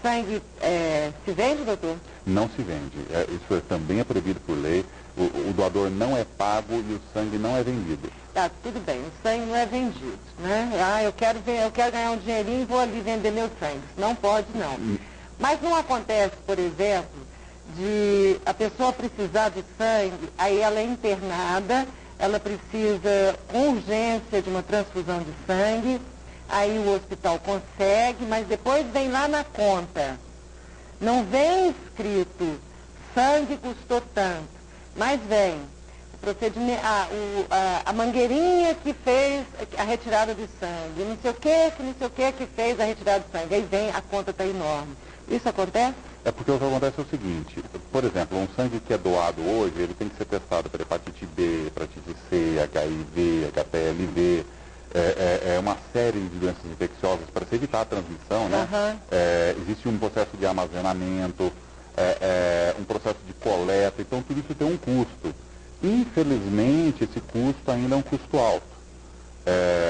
sangue se vende, doutor? Não se vende. Isso também é proibido por lei. O doador não é pago e o sangue não é vendido. Tá, tudo bem, o sangue não é vendido, né? Ah, eu quero ganhar um dinheirinho e vou ali vender meu sangue. Não pode, não. Mas não acontece, por exemplo, de a pessoa precisar de sangue, aí ela é internada, ela precisa com urgência de uma transfusão de sangue, aí o hospital consegue, mas depois vem lá na conta. Não vem escrito, sangue custou tanto, mas vem o procedimento, a mangueirinha que fez a retirada de sangue, não sei o que fez a retirada de sangue, aí vem, a conta está enorme. Isso acontece? É porque o que acontece é o seguinte, por exemplo, um sangue que é doado hoje, ele tem que ser testado para hepatite B, hepatite C, HIV, HPLV, uma série de doenças infecciosas para se evitar a transmissão, né? Existe um processo de armazenamento, um processo de coleta, então tudo isso tem um custo. Infelizmente, esse custo ainda é um custo alto.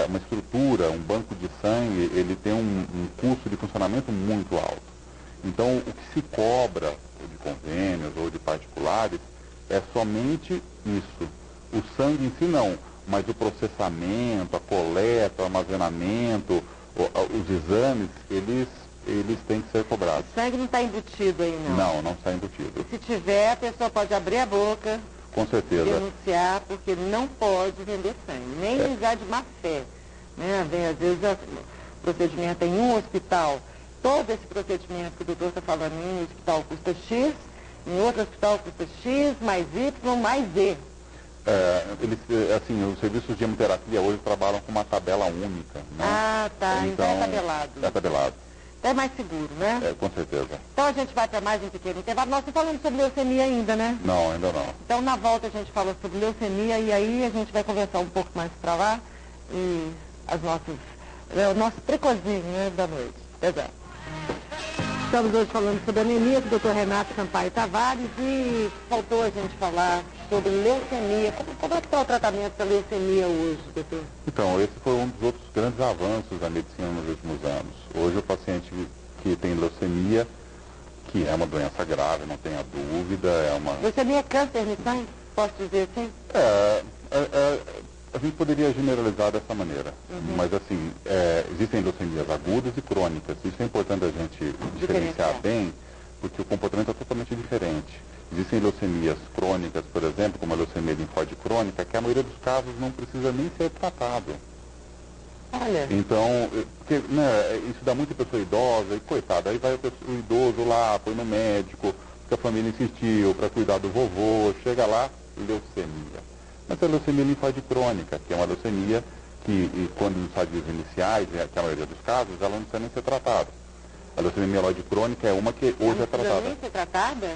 Uma estrutura, um banco de sangue, ele tem um custo de funcionamento muito alto. Então, o que se cobra, ou de convênios ou de particulares, é somente isso. O sangue em si não, mas o processamento, a coleta, o armazenamento, os exames, eles têm que ser cobrados. O sangue não está embutido aí, não? Não está embutido. Se tiver, a pessoa pode abrir a boca, com certeza, denunciar, porque não pode vender sangue, nem usar de má fé. Né? Às vezes o procedimento em um hospital, todo esse procedimento que o doutor está falando em um hospital custa X, em outro hospital custa X, mais Y, mais Z. Os serviços de hemoterapia hoje trabalham com uma tabela única, né? Ah, tá. Então é tabelado. É tabelado. Então é mais seguro, né? Com certeza. Então a gente vai para mais um pequeno intervalo. Nós não falamos sobre leucemia ainda, né? Não, ainda não. Então na volta a gente fala sobre leucemia e aí a gente vai conversar um pouco mais para lá e o nosso precozinho, né, da noite. Exato. Estamos hoje falando sobre anemia com o Dr. Renato Sampaio Tavares e faltou a gente falar sobre leucemia. Como é que está o tratamento da leucemia hoje, doutor? Então, esse foi um dos outros grandes avanços da medicina nos últimos anos. Hoje o paciente que tem leucemia, que é uma doença grave, não tenha dúvida, Leucemia é câncer no sangue? Posso dizer assim? A gente poderia generalizar dessa maneira, mas assim, existem leucemias agudas e crônicas. Isso é importante a gente diferenciar bem, porque o comportamento é totalmente diferente. Existem leucemias crônicas, por exemplo, como a leucemia linfóide crônica, que a maioria dos casos não precisa nem ser tratado. Olha. Então, porque, né, isso dá muito em pessoa idosa, e coitado, aí vai o idoso lá, foi no médico, porque a família insistiu para cuidar do vovô, chega lá, leucemia. Mas a leucemia linfóide crônica, que é uma leucemia que quando nos estadios iniciais, que é a maioria dos casos, ela não precisa nem ser tratada. A leucemia mieloide crônica é uma que hoje é tratada. Não precisa nem ser tratada?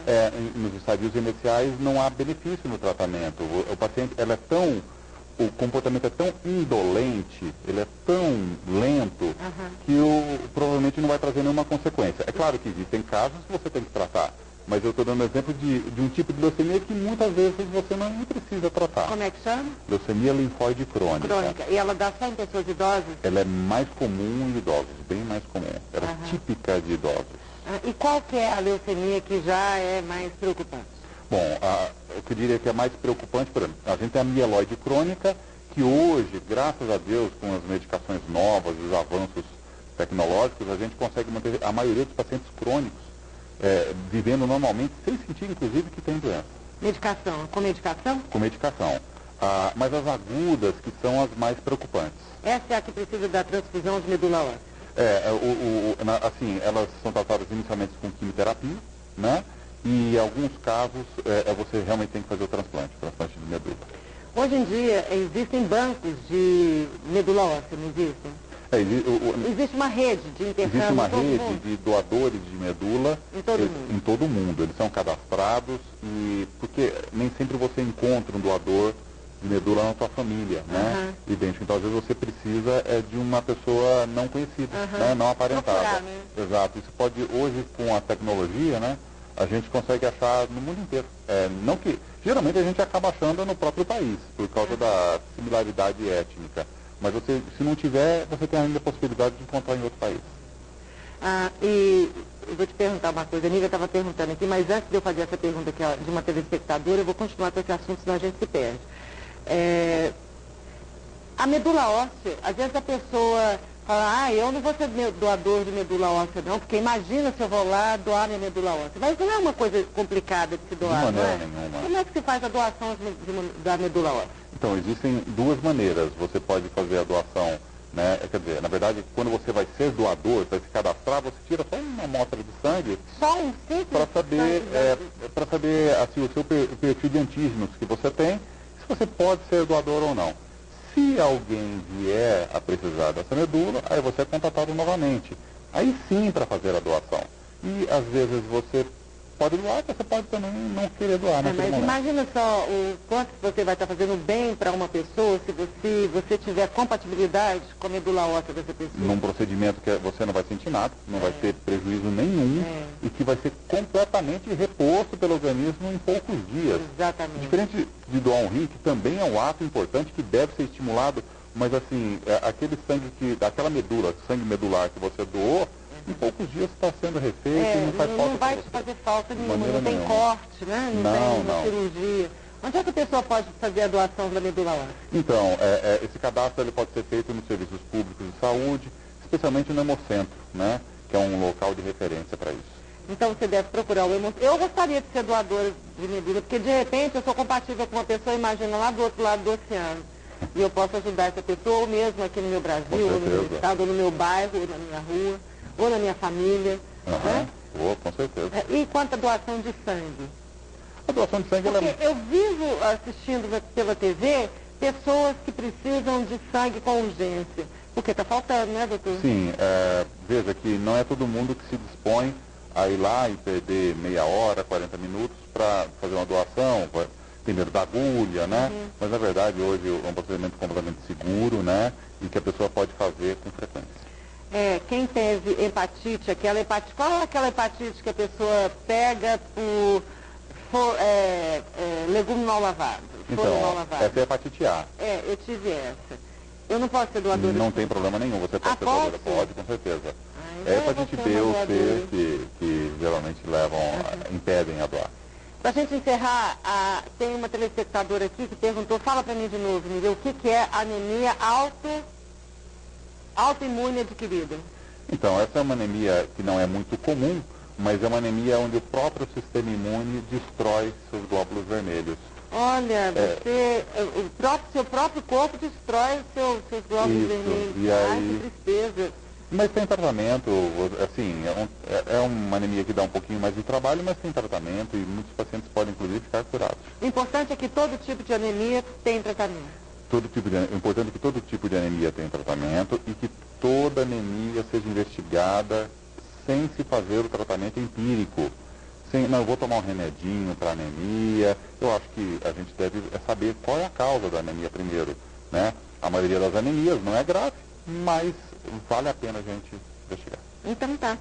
Nos estadios iniciais não há benefício no tratamento. O paciente, o comportamento é tão indolente, ele é tão lento, que provavelmente não vai trazer nenhuma consequência. É claro que existem casos que você tem que tratar. Mas eu estou dando exemplo de um tipo de leucemia que muitas vezes você não precisa tratar. Como é que chama? Leucemia linfóide crônica. E ela dá só em pessoas idosas? Ela é mais comum em idosos, bem mais comum. Ela é típica de idosos. E qual que é a leucemia que já é mais preocupante? Bom, o que eu diria que é mais preocupante, por exemplo, a gente tem a mieloide crônica, que hoje, graças a Deus, com as medicações novas, os avanços tecnológicos, a gente consegue manter a maioria dos pacientes crônicos vivendo normalmente, sem sentir, inclusive, que tem doença. Medicação? Com medicação? Com medicação. Mas as agudas, que são as mais preocupantes. Essa é a que precisa da transfusão de medula óssea? Elas são tratadas inicialmente com quimioterapia, né? E em alguns casos, você realmente tem que fazer o transplante de medula. Hoje em dia, existem bancos de medula óssea, não existem? Existe uma rede de intercâmbio. Existe uma rede de doadores de medula em todo o mundo. Eles são cadastrados porque nem sempre você encontra um doador de medula na sua família, né? Idêntico. Então, às vezes você precisa de uma pessoa não conhecida, né? Não aparentada. Procurar, né? Exato. Isso pode, hoje, com a tecnologia, né? A gente consegue achar no mundo inteiro. Não que, geralmente a gente acaba achando no próprio país, por causa da similaridade étnica. Mas se não tiver, você tem ainda a possibilidade de encontrar em outro país. E eu vou te perguntar uma coisa, a Nívia estava perguntando aqui, mas antes de eu fazer essa pergunta aqui ó, de uma telespectadora, eu vou continuar com esse assunto, senão a gente se perde. A medula óssea, às vezes a pessoa fala, eu não vou ser doador de medula óssea não, porque imagina se eu vou lá doar minha medula óssea. Mas não é uma coisa complicada de se doar, de maneira não é? nenhuma. Como é que se faz a doação da medula óssea? Então, existem duas maneiras. Você pode fazer a doação, né? Quer dizer, na verdade, quando você vai ser doador, vai se cadastrar, você tira só uma amostra de sangue Só um simples para saber assim, o seu perfil de antígenos que você tem, se você pode ser doador ou não. Se alguém vier a precisar dessa medula, aí você é contatado novamente. Aí sim para fazer a doação. E às vezes você pode doar, você pode também não querer doar naquele mas momento. imagina só o quanto você vai estar fazendo bem para uma pessoa se você tiver compatibilidade com a medula óssea dessa pessoa. Num procedimento que você não vai sentir nada, não vai ter prejuízo nenhum e que vai ser completamente reposto pelo organismo em poucos dias. Exatamente. Diferente de doar um rim, que também é um ato importante que deve ser estimulado, mas assim, aquele sangue aquela medula, sangue medular que você doou, em poucos dias está sendo refeito e não faz falta. Não vai te fazer falta nenhuma, não tem nenhuma. corte, né? Não tem cirurgia. Onde é que a pessoa pode fazer a doação da medula óssea? Então, esse cadastro ele pode ser feito nos serviços públicos de saúde, especialmente no Hemocentro, né? Que é um local de referência para isso. Então você deve procurar o Hemocentro. Eu gostaria de ser doadora de medula, porque de repente eu sou compatível com uma pessoa, imagina, lá do outro lado do oceano. E eu posso ajudar essa pessoa, ou mesmo aqui no meu Brasil, ou no meu estado, ou no meu bairro, ou na minha rua, ou na minha família. Né? Com certeza. E quanto à doação de sangue? A doação de sangue, porque eu vivo assistindo pela TV pessoas que precisam de sangue com urgência. Porque está faltando, né, doutor? Sim, veja que não é todo mundo que se dispõe a ir lá e perder meia hora, 40 minutos para fazer uma doação, tem medo da agulha, né? Mas na verdade hoje é um procedimento completamente seguro, né? E que a pessoa pode fazer com frequência. Quem teve hepatite, qual é aquela hepatite que a pessoa pega por legume mal lavado? Então, essa é a hepatite A. Eu tive essa. Eu não posso ser doadora? Não tem problema nenhum, você pode ser doadora. Pode, com certeza. Então é a hepatite B ou C que geralmente impedem a doar. Para a gente encerrar, tem uma telespectadora aqui que perguntou, fala para mim de novo, o que é anemia autoimune adquirida? Então, essa é uma anemia que não é muito comum, mas é uma anemia onde o próprio sistema imune destrói seus glóbulos vermelhos. Olha, seu próprio corpo destrói seus glóbulos vermelhos. E aí, que tristeza. Mas tem tratamento, assim, é uma anemia que dá um pouquinho mais de trabalho, mas tem tratamento e muitos pacientes podem, inclusive, ficar curados. O importante é que todo tipo de anemia tem tratamento. O importante é que todo tipo de anemia tenha tratamento e que toda anemia seja investigada sem se fazer o tratamento empírico. Não, eu vou tomar um remedinho para anemia. Eu acho que a gente deve saber qual é a causa da anemia primeiro, né? A maioria das anemias não é grave, mas vale a pena a gente investigar. Então tá.